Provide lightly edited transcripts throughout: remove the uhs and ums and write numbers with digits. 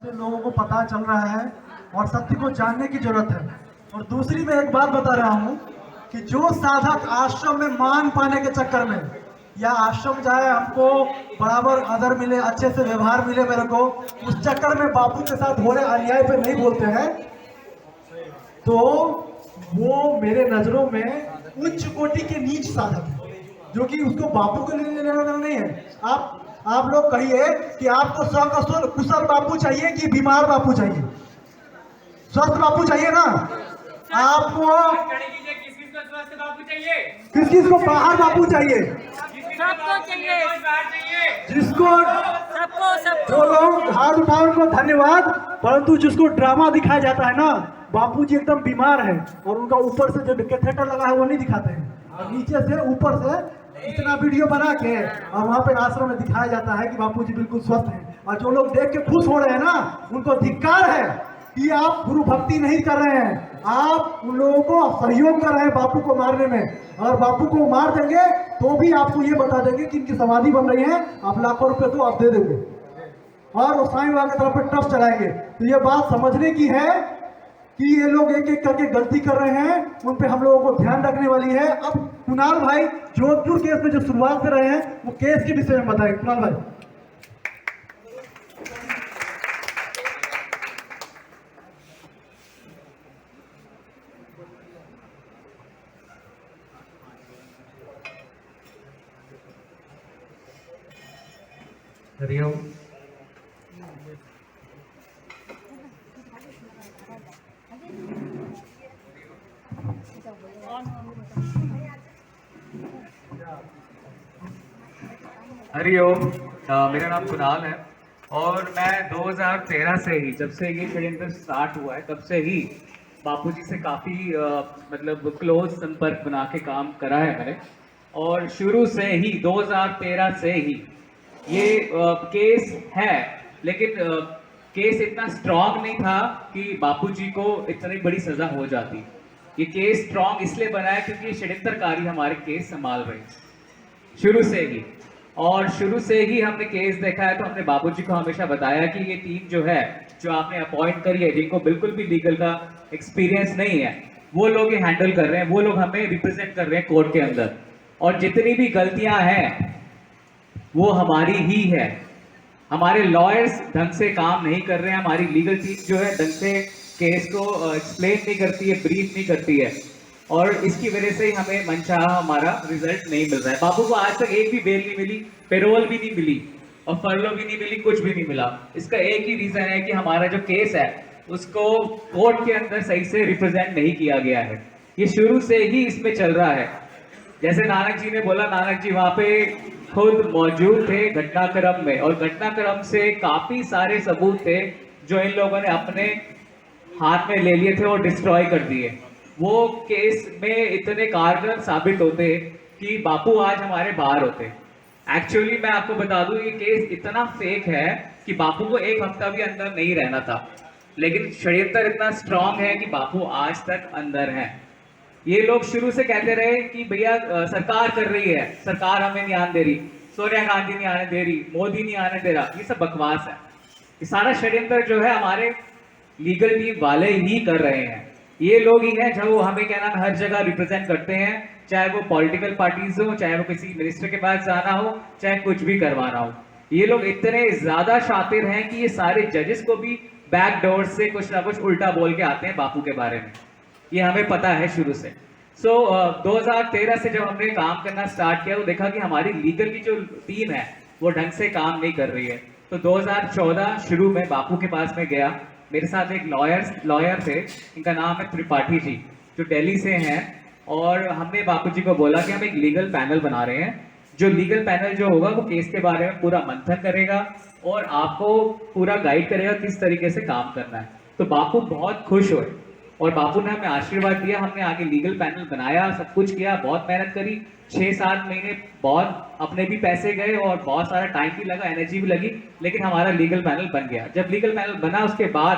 लोगों को पता चल रहा है और सत्य को जानने की जरूरत है। और दूसरी मैं एक बात बता रहा हूँ कि जो साधक आश्रम में मान पाने के चक्कर में या आश्रम जाए हमको बराबर आदर मिले, अच्छे से व्यवहार मिले मेरे को, उस चक्कर में बापू के साथ हो रहे अन्याय पे नहीं बोलते हैं, तो वो मेरे नजरों में उच्च कोटि के नीच साधक है, जो कि उसको बापू के लिए लेना देना नहीं है। आप लोग कहिए कि आपको सकुशल कुशल बापू चाहिए कि बीमार बापू चाहिए? स्वस्थ बापू चाहिए ना? आपको किस किस को बाहर बापू चाहिए? सबको चाहिए, जिसको सबको जो लोग हाथ उठाओ उनको धन्यवाद, परंतु जिसको ड्रामा दिखाया जाता है ना, बापू जी एकदम बीमार है और उनका ऊपर से जो कैथेटर लगा है वो नहीं दिखाते हैं, और नीचे से ऊपर से इतना वीडियो बना के और वहाँ पे आश्रम में दिखाया जाता है कि बापू जी बिल्कुल स्वस्थ हैं। और जो लोग देख के खुश हो रहे हैं ना, उनको धिक्कार है कि आप गुरु भक्ति नहीं कर रहे हैं, आप उन लोगों को सहयोग कर रहे हैं बापू को मारने में। और बापू को मार देंगे तो भी आपको ये बता देंगे कि इनकी समाधि बन रही है, आप लाखों रुपए तो आप दे देंगे और वो साईं बाबा की तरफ पे ट्रस्ट चलाएंगे। तो ये बात समझने की है कि ये लोग एक एक करके गलती कर रहे हैं, उन पे हम लोगों को ध्यान रखने वाली है। अब कुणाल भाई जोधपुर केस में जो शुरुआत कर रहे हैं वो केस के विषय में बताएं। कुणाल भाई। हरिओम। हरिओम। मेरा नाम कुणाल है और मैं 2013 से ही, जब से ये षड्यंत्र स्टार्ट हुआ है तब से ही बापूजी से काफ़ी मतलब क्लोज संपर्क बना के काम करा है मैंने। और शुरू से ही 2013 से ही ये केस है, लेकिन केस इतना स्ट्रांग नहीं था कि बापूजी को इतनी बड़ी सजा हो जाती। ये केस स्ट्रांग इसलिए बना है क्योंकि षड्यंत्रकारी हमारे केस संभाल रहे हैं शुरू से ही। और शुरू से ही हमने केस देखा है तो हमने बाबूजी को हमेशा बताया कि ये टीम जो है, जो आपने अपॉइंट करी है, जिनको बिल्कुल भी लीगल का एक्सपीरियंस नहीं है, वो लोग ये हैंडल कर रहे हैं, वो लोग हमें रिप्रेजेंट कर रहे हैं कोर्ट के अंदर। और जितनी भी गलतियां हैं वो हमारी ही है। हमारे लॉयर्स ढंग से काम नहीं कर रहे हैं, हमारी लीगल टीम जो है ढंग से केस को एक्सप्लेन नहीं करती है, ब्रीफ नहीं करती है, और इसकी वजह से ही हमें मनचाहा हमारा रिजल्ट नहीं मिल रहा है। बाबू को आज तक एक भी बेल नहीं मिली, पेरोल भी नहीं मिली और फरलो भी नहीं मिली, कुछ भी नहीं मिला। इसका एक ही रीजन है कि हमारा जो केस है उसको कोर्ट के अंदर सही से रिप्रेजेंट नहीं किया गया है। ये शुरू से ही इसमें चल रहा है। जैसे नानक जी ने बोला, नानक जी वहां पे खुद मौजूद थे घटनाक्रम में, और घटनाक्रम से काफी सारे सबूत थे जो इन लोगों ने अपने हाथ में ले लिए थे और डिस्ट्रॉय कर दिए। वो केस में इतने कारगर साबित होते कि बापू आज हमारे बाहर होते। एक्चुअली मैं आपको बता दूं, ये केस इतना फेक है कि बापू को एक हफ्ता भी अंदर नहीं रहना था, लेकिन षड्यंत्र इतना स्ट्रांग है कि बापू आज तक अंदर है। ये लोग शुरू से कहते रहे कि भैया सरकार कर रही है, सरकार हमें नहीं आने दे रही, सोनिया गांधी नहीं आने दे रही, मोदी नहीं आने दे रहा। ये सब बकवास है। ये सारा षड्यंत्र जो है हमारे लीगल टीम वाले ही कर रहे हैं। ये लोग ही हैं जो हमें क्या नाम हर जगह रिप्रेजेंट करते हैं, चाहे वो पॉलिटिकल पार्टीज हो, चाहे वो किसी मिनिस्टर के पास जाना हो, चाहे कुछ भी करवाना हो। ये लोग इतने ज्यादा शातिर हैं कि ये सारे जजेस को भी बैक डोर से कुछ ना कुछ उल्टा बोल के आते हैं बापू के बारे में। ये हमें पता है शुरू से। 2013 से जब हमने काम करना स्टार्ट किया तो देखा कि हमारी लीगल की जो टीम है वो ढंग से काम नहीं कर रही है। तो 2014 शुरू में बापू के पास में गया। मेरे साथ एक लॉयर थे, इनका नाम है त्रिपाठी जी, जो दिल्ली से हैं। और हमने बापू जी को बोला कि हम एक लीगल पैनल बना रहे हैं, जो लीगल पैनल जो होगा वो केस के बारे में पूरा मंथन करेगा और आपको पूरा गाइड करेगा किस तरीके से काम करना है। तो बापू बहुत खुश हुए और बापू ने हमें आशीर्वाद दिया। हमने आगे लीगल पैनल बनाया, सब कुछ किया, बहुत मेहनत करी, 6-7 महीने बहुत अपने भी पैसे गए और बहुत सारा टाइम भी लगा, एनर्जी भी लगी, लेकिन हमारा लीगल पैनल बन गया। जब लीगल पैनल बना उसके बाद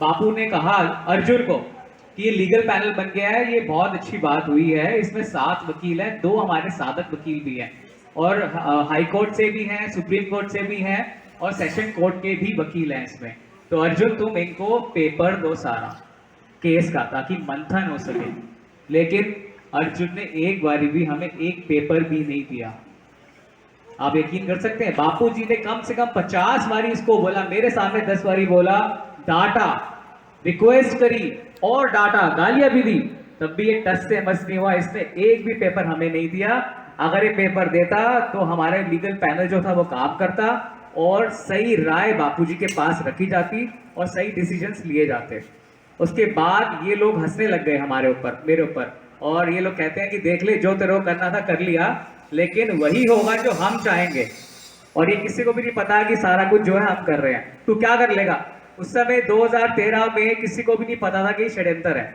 बापू ने कहा अर्जुन को कि ये लीगल पैनल बन गया है, ये बहुत अच्छी बात हुई है, इसमें 7 वकील हैं, 2 हमारे साधक वकील भी हैं और हाई कोर्ट से भी हैं, सुप्रीम कोर्ट से भी हैं और सेशन कोर्ट के भी वकील हैं इसमें। तो अर्जुन तुम इनको पेपर दो सारा केस का, ताकि मंथन हो सके। लेकिन अर्जुन ने एक बारी भी हमें एक पेपर भी नहीं दिया। आप यकीन कर सकते हैं, बापूजी ने कम से कम 50 बारी इसको बोला, मेरे सामने 10 बारी बोला, डाटा, रिक्वेस्ट करी और डाटा, गालियां भी दी, तब भी ये टस से मस नहीं हुआ। इसने एक भी पेपर हमें नहीं दिया। अगर ये पेपर देता तो हमारे लीगल पैनल जो था वो काम करता और सही राय बापूजी के पास रखी जाती और सही डिसीजंस लिए जाते। उसके बाद ये लोग हंसने लग गए हमारे ऊपर, मेरे ऊपर, और ये लोग कहते हैं कि देख ले, जो तेरे को करना था कर लिया, लेकिन वही होगा जो हम चाहेंगे। और ये किसी को भी नहीं पता कि सारा कुछ जो है हम कर रहे हैं, तू क्या कर लेगा। उस समय 2013 में किसी को भी नहीं पता था कि ये षड्यंत्र है,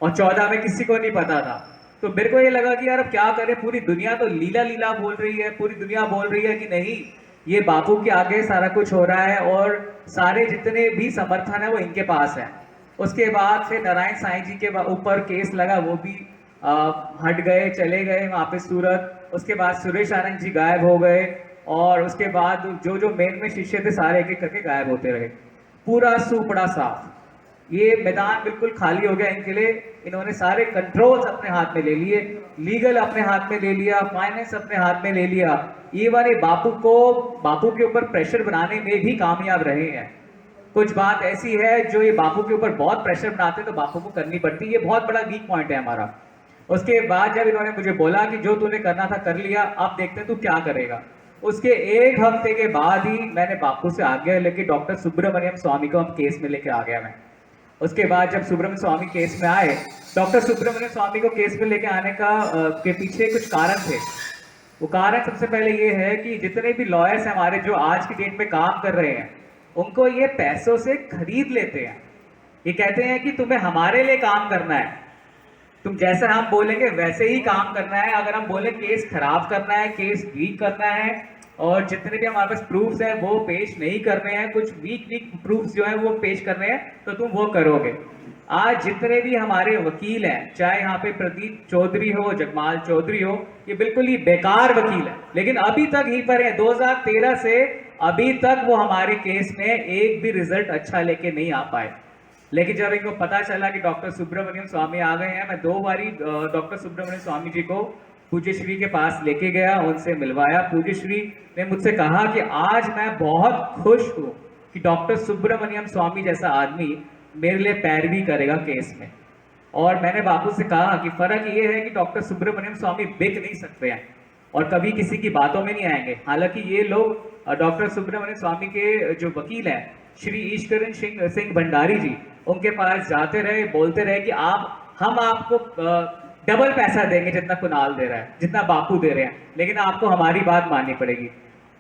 और 14 में किसी को नहीं पता था। तो मेरे को ये लगा कि यार अब क्या करें, पूरी दुनिया तो लीला लीला बोल रही है, पूरी दुनिया बोल रही है कि नहीं, ये बापू के आगे सारा कुछ हो रहा है और सारे जितने भी समर्थन है वो इनके पास है। उसके बाद फिर नारायण साईं जी के ऊपर केस लगा, वो भी हट गए, चले गए वहाँ पे सूरत। उसके बाद सुरेश आनंद जी गायब हो गए, और उसके बाद जो जो मेन में शिष्य थे सारे एक एक करके गायब होते रहे। पूरा सुपड़ा साफ, ये मैदान बिल्कुल खाली हो गया इनके लिए। इन्होंने सारे कंट्रोल्स अपने हाथ में ले लिए, लीगल अपने हाथ में ले लिया, फाइनेंस अपने हाथ में ले लिया। इवन ये बापू के ऊपर प्रेशर बनाने में भी कामयाब रहे हैं। कुछ बात ऐसी है जो ये बापू के ऊपर बहुत प्रेशर बनाते तो बापू को करनी पड़ती, ये बहुत बड़ा वीक पॉइंट है हमारा। उसके बाद जब इन्होंने मुझे बोला कि जो तूने करना था कर लिया, अब देखते हैं तू क्या करेगा। उसके एक हफ्ते के बाद ही मैंने बापू से आज्ञा लेके डॉक्टर सुब्रमण्यम स्वामी को हम केस में लेके आ गया मैं। उसके बाद जब सुब्रमण्यम स्वामी केस में आए, डॉक्टर सुब्रमण्यम स्वामी को केस में लेके आने का के पीछे कुछ कारण थे। वो कारण सबसे पहले ये है कि जितने भी लॉयर्स हैं हमारे जो आज की डेट में काम कर रहे हैं, उनको ये पैसों से खरीद लेते हैं। ये कहते हैं कि तुम्हें हमारे लिए काम करना है, तुम जैसा हम बोलेंगे वैसे ही काम करना है। अगर हम बोले केस खराब करना है, केस वीक करना है, और जितने भी हमारे पास प्रूफ्स हैं वो पेश नहीं करने हैं, कुछ वीक प्रूफ्स जो हैं वो पेश करने हैं, तो तुम वो करोगे। आज जितने भी हमारे वकील हैं, चाहे यहाँ पे प्रदीप चौधरी हो, जगमाल चौधरी हो, ये बिल्कुल ही बेकार वकील है, लेकिन अभी तक यहीं पर है। 2013 से अभी तक वो हमारे केस में एक भी रिजल्ट अच्छा लेके नहीं आ पाए। लेकिन जब इनको पता चला कि डॉक्टर सुब्रमण्यम स्वामी आ गए हैं, मैं 2 बारी डॉक्टर सुब्रमण्यम स्वामी जी को पूज्य श्री के पास लेके गया, उनसे मिलवाया। पूज्य श्री ने मुझसे कहा कि आज मैं बहुत खुश हूँ कि डॉक्टर सुब्रमण्यम स्वामी जैसा आदमी मेरे लिए पैरवी करेगा केस में। और मैंने बापू से कहा कि फर्क ये है कि डॉक्टर सुब्रमण्यम स्वामी बिक नहीं सकते हैं और कभी किसी की बातों में नहीं आएंगे। हालांकि ये लोग डॉक्टर सुब्रमण्यम स्वामी के जो वकील हैं श्री ईश्वरन सिंह भंडारी जी, उनके पास जाते रहे, बोलते रहे कि हम आपको डबल पैसा देंगे जितना कुणाल दे रहा है, जितना बापू दे रहे हैं, लेकिन आपको हमारी बात माननी पड़ेगी।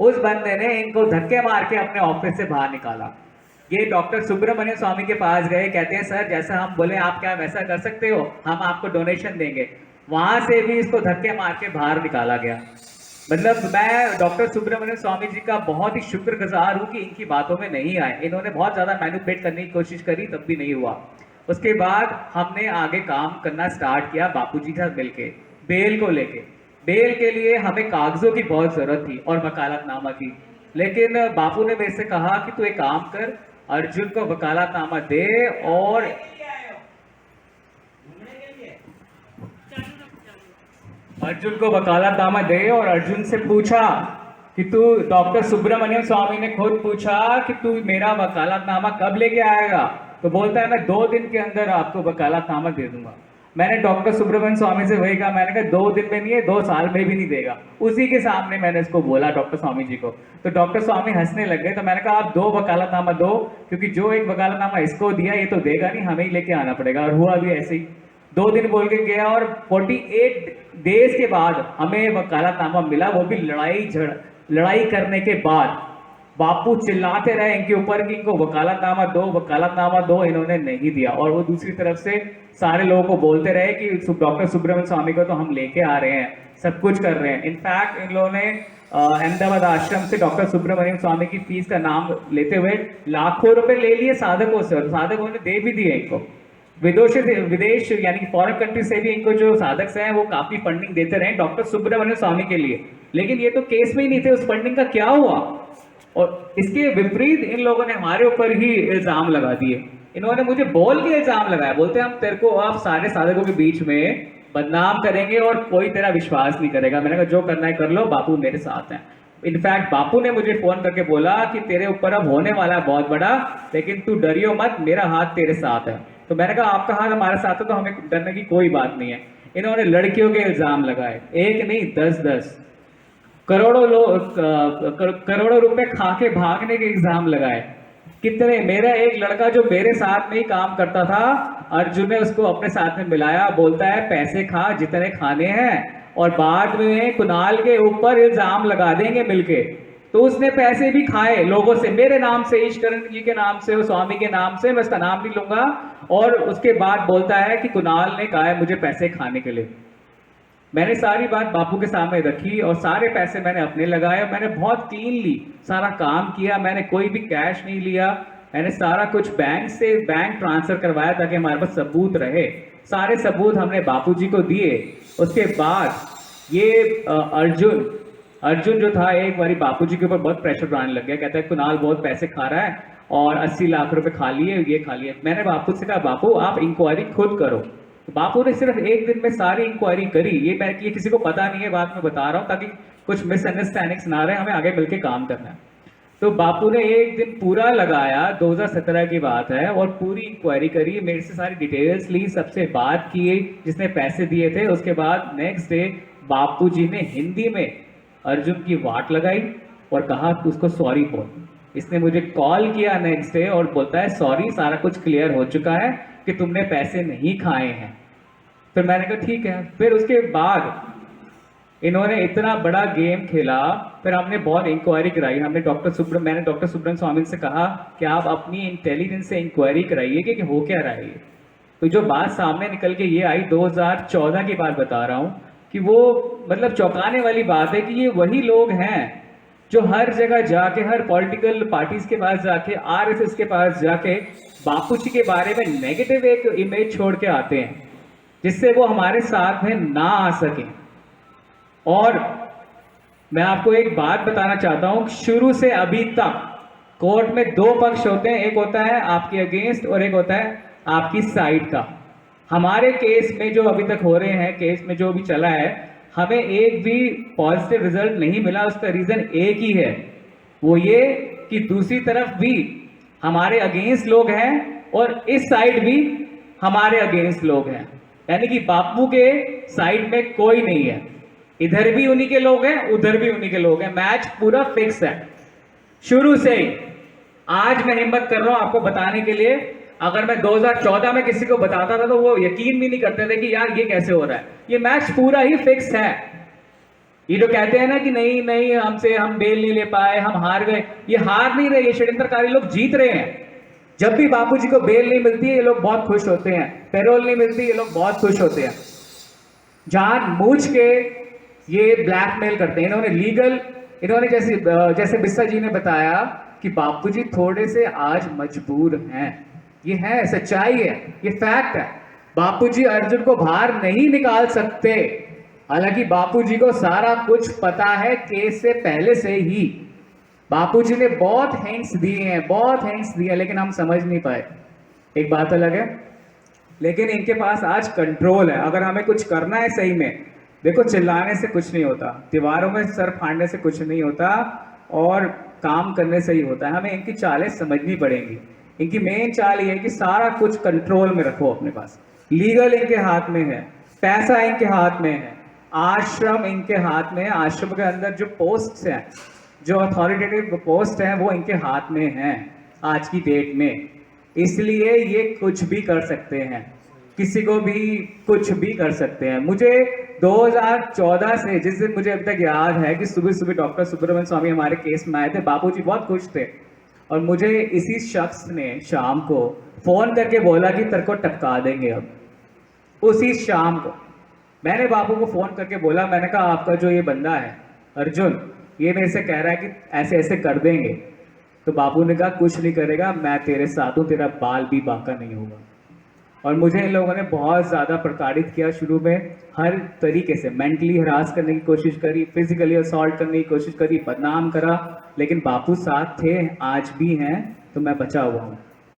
उस बंदे ने इनको धक्के मार के अपने ऑफिस से बाहर निकाला। ये डॉक्टर सुब्रमण्यम स्वामी के पास गए, कहते हैं सर जैसा हम बोले आप क्या वैसा कर सकते हो, हम आपको डोनेशन देंगे। वहां से भी इसको धक्के मार के बाहर निकाला गया। मतलब मैं डॉक्टर सुब्रमण्यम स्वामी जी का बहुत ही शुक्रगुजार हूँ कि इनकी बातों में नहीं आए। इन्होंने बहुत ज्यादा मैनिपुलेट करने की कोशिश करी, तब भी नहीं हुआ। उसके बाद हमने आगे काम करना स्टार्ट किया बापूजी के साथ मिलके, बेल को लेके। बेल के लिए हमें कागजों की बहुत जरूरत थी और वकालतनामा की, लेकिन बापू ने मेरे से कहा कि तू एक काम कर, अर्जुन को वकालतनामा दे और अर्जुन से पूछा कि तू, डॉक्टर सुब्रमण्यम स्वामी ने खुद पूछा कि तू मेरा वकालतनामा कब लेके आएगा, तो बोलता है मैं 2 दिन के अंदर आपको वकालतनामा दे दूंगा। मैंने डॉक्टर सुब्रमण्यम स्वामी से वही कहा, मैंने कहा 2 दिन में नहीं है, 2 साल में भी नहीं देगा। उसी के सामने मैंने इसको बोला डॉक्टर स्वामी जी को, तो डॉक्टर स्वामी हंसने लग गए। तो मैंने कहा आप 2 वकालतनामा दो, क्योंकि जो एक वकालतनामा इसको दिया ये तो देगा नहीं, हमें ही लेके आना पड़ेगा। और हुआ भी ऐसे ही, 2 दिन बोल के गया और 48 डेज के बाद हमें वकालतनामा मिला, वो भी लड़ाई करने के बाद। बापू चिल्लाते रहे इनके ऊपर कि इनको वकालतनामा दो, इन्होंने नहीं दिया। और वो दूसरी तरफ से सारे लोगों को बोलते रहे कि डॉक्टर सुब्रमण्यम स्वामी को तो हम लेके आ रहे हैं, सब कुछ कर रहे हैं। इनफैक्ट इन लोगों ने अहमदाबाद आश्रम से डॉक्टर सुब्रमण्यम स्वामी की फीस का नाम लेते हुए लाखों रुपए ले लिए साधकों से, और साधकों ने दे भी दिए इनको। विदेश यानी कि फॉरेन कंट्री से भी इनको जो साधक हैं वो काफी फंडिंग देते रहे डॉक्टर सुब्रमण्यम स्वामी के लिए। लेकिन ये तो केस में ही नहीं थे, उस फंडिंग का क्या हुआ? और इसके विपरीत इन लोगों ने हमारे ऊपर ही इल्जाम लगा दिए। इन्होंने मुझे बोल के इल्जाम लगाया, बोलते हैं हम तेरे को आप सारे साधकों के बीच में बदनाम करेंगे और कोई तेरा विश्वास नहीं करेगा। मैंने कहा जो करना है कर लो, बापू मेरे साथ हैं। इनफैक्ट बापू ने मुझे फोन करके बोला कि तेरे ऊपर अब होने वाला है बहुत बड़ा, लेकिन तू डरियो मत, मेरा हाथ तेरे साथ है। तो मैंने कहा आपका हाथ हमारे साथ है तो हमें डरने की कोई बात नहीं है। इन्होंने लड़कियों के इल्जाम लगाए, एक नहीं 10-10 करोड़ों रुपए खा के भागने के इल्जाम लगाए। कितने, मेरा एक लड़का जो मेरे साथ में ही काम करता था, अर्जुन ने उसको अपने साथ में मिलाया, बोलता है पैसे खा जितने खाने हैं और बाद में कुणाल के ऊपर इल्जाम लगा देंगे मिलके। तो उसने पैसे भी खाए लोगों से, मेरे नाम से, ईश्वरन जी के नाम से, और स्वामी के नाम से, मैं उसका नाम नहीं लूंगा। और उसके बाद बोलता है कि कुणाल ने कहा है मुझे पैसे खाने के लिए। मैंने सारी बात बापू के सामने रखी और सारे पैसे मैंने अपने लगाए। मैंने बहुत क्लीनली सारा काम किया, मैंने कोई भी कैश नहीं लिया। मैंने सारा कुछ बैंक से बैंक ट्रांसफर करवाया ताकि हमारे पास सबूत रहे। सारे सबूत हमने बापूजी को दिए। उसके बाद ये अर्जुन जो था, एक बारी बापूजी के ऊपर बहुत प्रेशर बनाने लग गया। कहता है कुणाल बहुत पैसे खा रहा है और 80 लाख रुपए खा लिए, ये खा लिए। मैंने बापू से कहा बापू आप इंक्वायरी खुद करो। तो बापू ने सिर्फ एक दिन में सारी इंक्वायरी करी। ये किसी को पता नहीं है, बात मैं बता रहा हूँ ताकि कुछ मिसअंडरस्टैंडिंग्स ना रहे, हमें आगे मिलकर काम करना है। तो बापू ने एक दिन पूरा लगाया, 2017 की बात है, और पूरी इंक्वायरी करी, मेरे से सारी डिटेल्स ली, सबसे बात की जिसने पैसे दिए थे। उसके बाद नेक्स्ट डे बापू जी ने हिंदी में अर्जुन की वाट लगाई और कहा कि उसको सॉरी बोल। इसने मुझे कॉल किया नेक्स्ट डे और बोलता है सॉरी, सारा कुछ क्लियर हो चुका है कि तुमने पैसे नहीं खाए हैं। फिर मैंने कहा ठीक है। फिर उसके बाद इन्होंने इतना बड़ा गेम खेला। फिर हमने बहुत इंक्वायरी कराई। मैंने डॉक्टर सुब्रमण्यम स्वामी से कहा कि आप अपनी इंटेलिजेंस से इंक्वायरी कराइए कि हो क्या रहा है ये। तो जो बात सामने निकल के ये आई, 2014 की बात बता रहा हूँ, कि वो मतलब चौंकाने वाली बात है कि ये वही लोग हैं जो हर जगह जाके, हर पॉलिटिकल पार्टीज के पास जाके, आरएसएस के पास जाके बापू जी के बारे में नेगेटिव एक इमेज छोड़ के आते हैं जिससे वो हमारे साथ में ना आ सके। और मैं आपको एक बात बताना चाहता हूं, शुरू से अभी तक कोर्ट में दो पक्ष होते हैं, एक होता है आपके अगेंस्ट और एक होता है आपकी साइड का। हमारे केस में जो अभी तक हो रहे हैं, केस में जो भी चला है, हमें एक भी पॉजिटिव रिजल्ट नहीं मिला। उसका रीजन एक ही है, वो ये कि दूसरी तरफ भी हमारे अगेंस्ट लोग हैं और इस साइड भी हमारे अगेंस्ट लोग हैं। यानी कि बापू के साइड में कोई नहीं है, इधर भी उन्हीं के लोग हैं, उधर भी उन्हीं के लोग हैं। मैच पूरा फिक्स है शुरू से ही। आज मैं हिम्मत कर रहा हूं आपको बताने के लिए, अगर मैं 2014 में किसी को बताता था तो वो यकीन भी नहीं करते थे कि यार ये कैसे हो रहा है। ये मैच पूरा ही फिक्स है। ये जो कहते हैं ना कि नहीं नहीं हमसे हम बेल नहीं ले पाए, हम हार गए, ये हार नहीं रहे, ये षड्यंत्रकारी लोग जीत रहे हैं। जब भी बापूजी को बेल नहीं मिलती है ये लोग बहुत खुश होते हैं, पैरोल नहीं मिलती ये लोग बहुत खुश होते हैं। जानबूझ के ये ब्लैकमेल करते हैं। इन्होंने जैसे बिस्सा जी ने बताया कि बापूजी थोड़े से आज मजबूर हैं। ये है, सच्चाई है, ये फैक्ट है। बापूजी अर्जुन को बाहर नहीं निकाल सकते, हालांकि बापूजी को सारा कुछ पता है केस से पहले से ही। बापूजी ने बहुत हिंट्स दिए हैं, बहुत हिंट्स दिए, लेकिन हम समझ नहीं पाए। एक बात अलग है, लेकिन इनके पास आज कंट्रोल है। अगर हमें कुछ करना है सही में, देखो चिल्लाने से कुछ नहीं होता, दीवारों में सर फाड़ने से कुछ नहीं होता, और काम करने से ही होता है। हमें इनकी चालें समझनी पड़ेंगी। इनकी मेन चाल ये है कि सारा कुछ कंट्रोल में रखो अपने पास। लीगल इनके हाथ में है, पैसा इनके हाथ में है, आश्रम इनके हाथ में है। आश्रम के अंदर जो पोस्ट हैं, जो अथॉरिटेटिव पोस्ट हैं, वो इनके हाथ में हैं आज की डेट में। इसलिए ये कुछ भी कर सकते हैं, किसी को भी कुछ भी कर सकते हैं। मुझे 2014 से, जिस दिन मुझे अभी तक याद है कि सुबह सुबह डॉक्टर सुब्रमण्यम स्वामी हमारे केस में आए थे, बापूजी बहुत खुश थे, और मुझे इसी शख्स ने शाम को फोन करके बोला कि तेरे को टपका देंगे। अब उसी शाम को मैंने बापू को फोन करके बोला, मैंने कहा आपका जो ये बंदा है अर्जुन, ये मेरे से कह रहा है कि ऐसे ऐसे कर देंगे। तो बापू ने कहा कुछ नहीं करेगा, मैं तेरे साथ हूँ, तेरा बाल भी बांका नहीं होगा। और मुझे इन लोगों ने बहुत ज़्यादा प्रताड़ित किया शुरू में, हर तरीके से मेंटली हरास करने की कोशिश करी, फिजिकली असॉल्ट करने की कोशिश करी, बदनाम करा। लेकिन बापू साथ थे, आज भी हैं, तो मैं बचा हुआ हूँ।